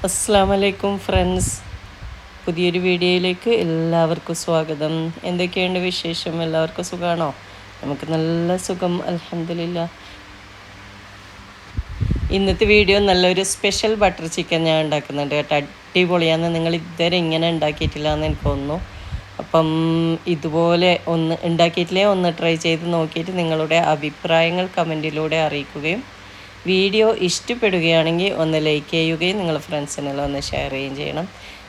അസ്സലാമലൈക്കും ഫ്രണ്ട്സ്, പുതിയൊരു വീഡിയോയിലേക്ക് എല്ലാവർക്കും സ്വാഗതം. എന്തൊക്കെയുണ്ട് വിശേഷം? എല്ലാവർക്കും സുഖമാണോ? നമുക്ക് നല്ല സുഖം, അൽഹംദുലില്ലാ. ഇന്നത്തെ വീഡിയോ നല്ലൊരു സ്പെഷ്യൽ ബട്ടർ ചിക്കൻ ഞാൻ ഉണ്ടാക്കുന്നുണ്ട് കേട്ടോ. അടിപൊളിയാന്ന്. നിങ്ങൾ ഇതുവരെ ഇങ്ങനെ ഉണ്ടാക്കിയിട്ടില്ല എന്ന് എനിക്ക് തോന്നുന്നു. അപ്പം ഇതുപോലെ ഒന്ന് ഉണ്ടാക്കിയിട്ടില്ലേ, ഒന്ന് ട്രൈ ചെയ്ത് നോക്കിയിട്ട് നിങ്ങളുടെ അഭിപ്രായങ്ങൾ കമൻറ്റിലൂടെ അറിയിക്കുകയും വീഡിയോ ഇഷ്ടപ്പെടുകയാണെങ്കിൽ ഒന്ന് ലൈക്ക് ചെയ്യുകയും നിങ്ങളുടെ ഫ്രണ്ട്സിനെല്ലാം ഒന്ന് ഷെയർ ചെയ്യുകയും ചെയ്യണം.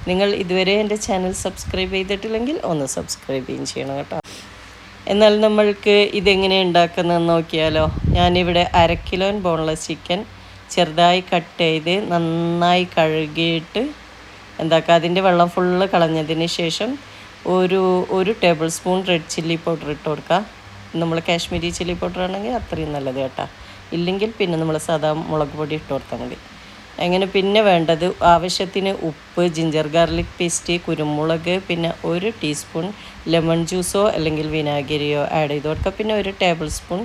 നിങ്ങൾ ഇതുവരെ എൻ്റെ ചാനൽ സബ്സ്ക്രൈബ് ചെയ്തിട്ടില്ലെങ്കിൽ ഒന്ന് സബ്സ്ക്രൈബ് ചെയ്യുകയും ചെയ്യണം കേട്ടോ. എന്നാൽ നമ്മൾക്ക് ഇതെങ്ങനെ ഉണ്ടാക്കുന്നതെന്ന് നോക്കിയാലോ. ഞാനിവിടെ 1/2 കിലോ ബോൺലെസ് ചിക്കൻ ചെറുതായി കട്ട് ചെയ്ത് നന്നായി കഴുകിയിട്ട് അതിൻ്റെ വെള്ളം ഫുള്ള് കളഞ്ഞതിന് ശേഷം ഒരു table spoon red chilli powder ഇട്ട് കൊടുക്കുക. നമ്മൾ കാശ്മീരി ചില്ലി പൗഡർ ആണെങ്കിൽ അത്രയും നല്ലത് കേട്ടോ. ഇല്ലെങ്കിൽ പിന്നെ നമ്മൾ സാധാ മുളക് പൊടി ഇട്ട് കൊടുത്താൽ മതി. അങ്ങനെ പിന്നെ വേണ്ടത് ആവശ്യത്തിന് ഉപ്പ്, ജിഞ്ചർ ഗാർലിക് പേസ്റ്റ്, കുരുമുളക്, പിന്നെ 1 ടീസ്പൂൺ ലെമൺ ജ്യൂസോ അല്ലെങ്കിൽ വിനാഗിരിയോ ആഡ് ചെയ്ത് കൊടുക്കുക. പിന്നെ 1 ടേബിൾ സ്പൂൺ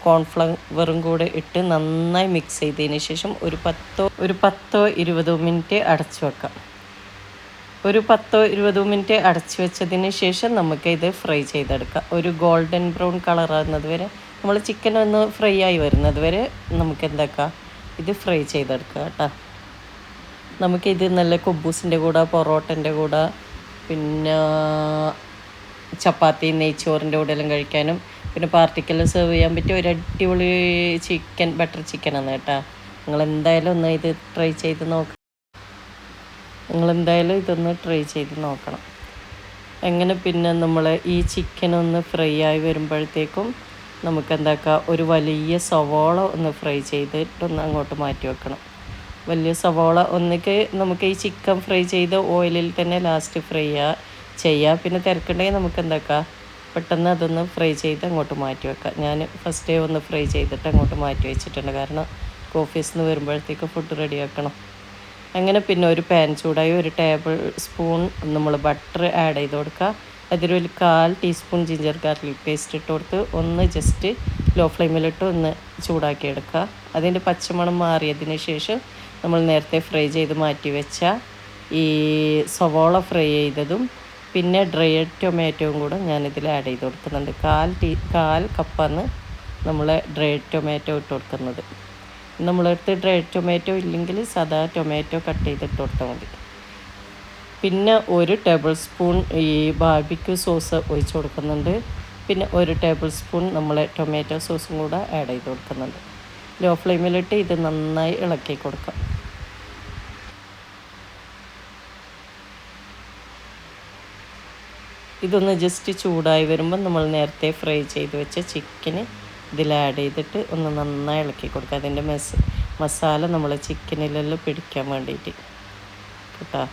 കോൺഫ്ലവറും കൂടെ ഇട്ട് നന്നായി മിക്സ് ചെയ്തതിന് ശേഷം ഒരു 10-20 മിനിറ്റ് അടച്ചു വെക്കാം. ഒരു 10-20 മിനിറ്റ് അടച്ചു വെച്ചതിന് ശേഷം നമുക്ക് ഇത് ഫ്രൈ ചെയ്തെടുക്കാം. ഒരു ഗോൾഡൻ ബ്രൗൺ കളറാകുന്നത് വരെ, നമ്മൾ ചിക്കൻ ഒന്ന് ഫ്രൈ ആയി വരുന്നത് വരെ നമുക്ക് ഇത് ഫ്രൈ ചെയ്തെടുക്കുക കേട്ടോ. നമുക്കിത് നല്ല കുബൂസിൻ്റെ കൂടെ, പൊറോട്ടൻ്റെ കൂടെ, പിന്നെ ചപ്പാത്തി, നെയ്ച്ചോറിൻ്റെ കൂടെ എല്ലാം കഴിക്കാനും പിന്നെ പാർട്ടിക്കെല്ലാം സെർവ് ചെയ്യാൻ പറ്റിയ ഒരു അടിപൊളി ബട്ടർ ചിക്കനാണ് കേട്ടോ. നിങ്ങളെന്തായാലും ഇതൊന്ന് ട്രൈ ചെയ്ത് നോക്കണം. അങ്ങനെ പിന്നെ നമ്മൾ ഈ ചിക്കൻ ഒന്ന് ഫ്രൈ ആയി വരുമ്പോഴത്തേക്കും നമുക്ക് ഒരു വലിയ സവാള ഒന്ന് ഫ്രൈ ചെയ്തിട്ടൊന്ന് അങ്ങോട്ട് മാറ്റി വെക്കണം. വലിയ സവാള നമുക്ക് ഈ ചിക്കൻ ഫ്രൈ ചെയ്ത് ഓയിലിൽ തന്നെ ലാസ്റ്റ് ഫ്രൈ ചെയ്യുക. പിന്നെ തിരക്കുണ്ടെങ്കിൽ നമുക്ക് പെട്ടെന്ന് അതൊന്ന് ഫ്രൈ ചെയ്ത് അങ്ങോട്ട് മാറ്റി വെക്കാം. ഞാൻ ഫസ്റ്റ് ഒന്ന് ഫ്രൈ ചെയ്തിട്ട് അങ്ങോട്ട് മാറ്റി വെച്ചിട്ടുണ്ട്, കാരണം ഓഫീസിൽ നിന്ന് വരുമ്പോഴത്തേക്ക് ഫുഡ് റെഡിയാക്കണം. അങ്ങനെ പിന്നെ ഒരു പാൻ ചൂടായി 1 ടേബിൾ സ്പൂൺ നമ്മൾ ബട്ടർ ആഡ് ചെയ്ത് കൊടുക്കുക. അതിലൊരു 1/4 ടീസ്പൂൺ ജിഞ്ചർ ഗാർലിക് പേസ്റ്റ് ഇട്ട് കൊടുത്ത് ഒന്ന് ജസ്റ്റ് ലോ ഫ്ലെയിമിലിട്ട് ഒന്ന് ചൂടാക്കി എടുക്കുക. അതിൻ്റെ പച്ചമണം മാറിയതിന് ശേഷം നമ്മൾ നേരത്തെ ഫ്രൈ ചെയ്ത് മാറ്റി വെച്ച ഈ സവോള ഫ്രൈ ചെയ്തതും പിന്നെ ഡ്രൈഡ് ടൊമാറ്റോയും കൂടെ ഞാനിതിൽ ആഡ് ചെയ്ത് കൊടുക്കുന്നുണ്ട്. 1/4 കപ്പാണ് നമ്മൾ ഡ്രൈഡ് ടൊമാറ്റോ ഇട്ട് കൊടുക്കുന്നത്. നമ്മളടുത്ത് ഡ്രൈഡ് ടൊമാറ്റോ ഇല്ലെങ്കിൽ സാധാ ടൊമാറ്റോ കട്ട് ചെയ്തിട്ട് കൊടുത്താൽ മതി. പിന്നെ 1 ടേബിൾ സ്പൂൺ ഈ ബാർബിക്യൂ സോസ് ഒഴിച്ച് കൊടുക്കുന്നുണ്ട്. പിന്നെ 1 ടേബിൾ സ്പൂൺ നമ്മൾ ടൊമാറ്റോ സോസും കൂടെ ആഡ് ചെയ്ത് കൊടുക്കുന്നുണ്ട്. ലോ ഫ്ലെയിമിലിട്ട് ഇത് നന്നായി ഇളക്കി കൊടുക്കാം. ഇതൊന്ന് ജസ്റ്റ് ചൂടായി വരുമ്പോൾ നമ്മൾ നേരത്തെ ഫ്രൈ ചെയ്ത് വെച്ച ചിക്കന് ഇതിൽ ആഡ് ചെയ്തിട്ട് ഒന്ന് നന്നായി ഇളക്കി കൊടുക്കുക. അതിൻ്റെ മസാല നമ്മൾ ചിക്കനിലെല്ലാം പിടിക്കാൻ വേണ്ടിയിട്ട് കേട്ടോ.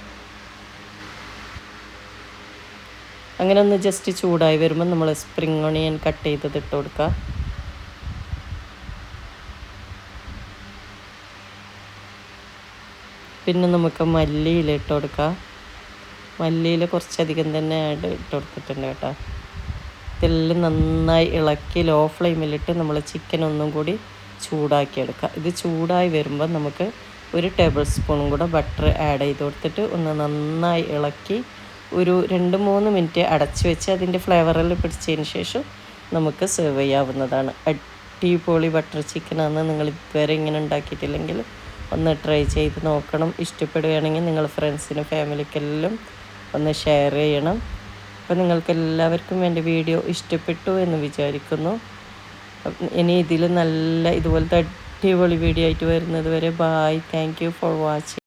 അങ്ങനെ ഒന്ന് ജസ്റ്റ് ചൂടായി വരുമ്പോൾ നമ്മൾ സ്പ്രിംഗ് ഓണിയൻ കട്ട് ചെയ്തത് ഇട്ട് കൊടുക്കുക. പിന്നെ നമുക്ക് മല്ലിയില ഇട്ട് കൊടുക്കുക. മല്ലിയില കുറച്ചധികം തന്നെ ഇട്ട് കൊടുത്തിട്ടുണ്ട് കേട്ടോ. ഇതെല്ലാം നന്നായി ഇളക്കി ലോ ഫ്ലെയിമിലിട്ട് നമ്മൾ ചിക്കൻ ഒന്നും കൂടി ചൂടാക്കിയെടുക്കുക. ഇത് ചൂടായി വരുമ്പോൾ നമുക്ക് 1 ടേബിൾ സ്പൂണും കൂടെ ബട്ടർ ആഡ് ചെയ്ത് കൊടുത്തിട്ട് ഒന്ന് നന്നായി ഇളക്കി ഒരു 2-3 മിനിറ്റ് അടച്ച് വെച്ച് അതിൻ്റെ ഫ്ലേവറെല്ലാം പിടിച്ചതിന് ശേഷം നമുക്ക് സെർവ് ചെയ്യാവുന്നതാണ്. അടിപൊളി ബട്ടർ ചിക്കനാണ്. നിങ്ങൾ ഇതുവരെ ഇങ്ങനെ ഉണ്ടാക്കിയിട്ടില്ലെങ്കിൽ ഒന്ന് ട്രൈ ചെയ്ത് നോക്കണം. ഇഷ്ടപ്പെടുകയാണെങ്കിൽ നിങ്ങൾ ഫ്രണ്ട്സിനും ഫാമിലിക്കെല്ലാം ഒന്ന് ഷെയർ ചെയ്യണം. അപ്പോൾ നിങ്ങൾക്ക് എല്ലാവർക്കും എൻ്റെ വീഡിയോ ഇഷ്ടപ്പെട്ടു എന്ന് വിചാരിക്കുന്നു. ഇനി ഇതുപോലത്തെ അടിപൊളി വീഡിയോ ആയിട്ട് വരുന്നത് വരെ bye. Thank you for watching.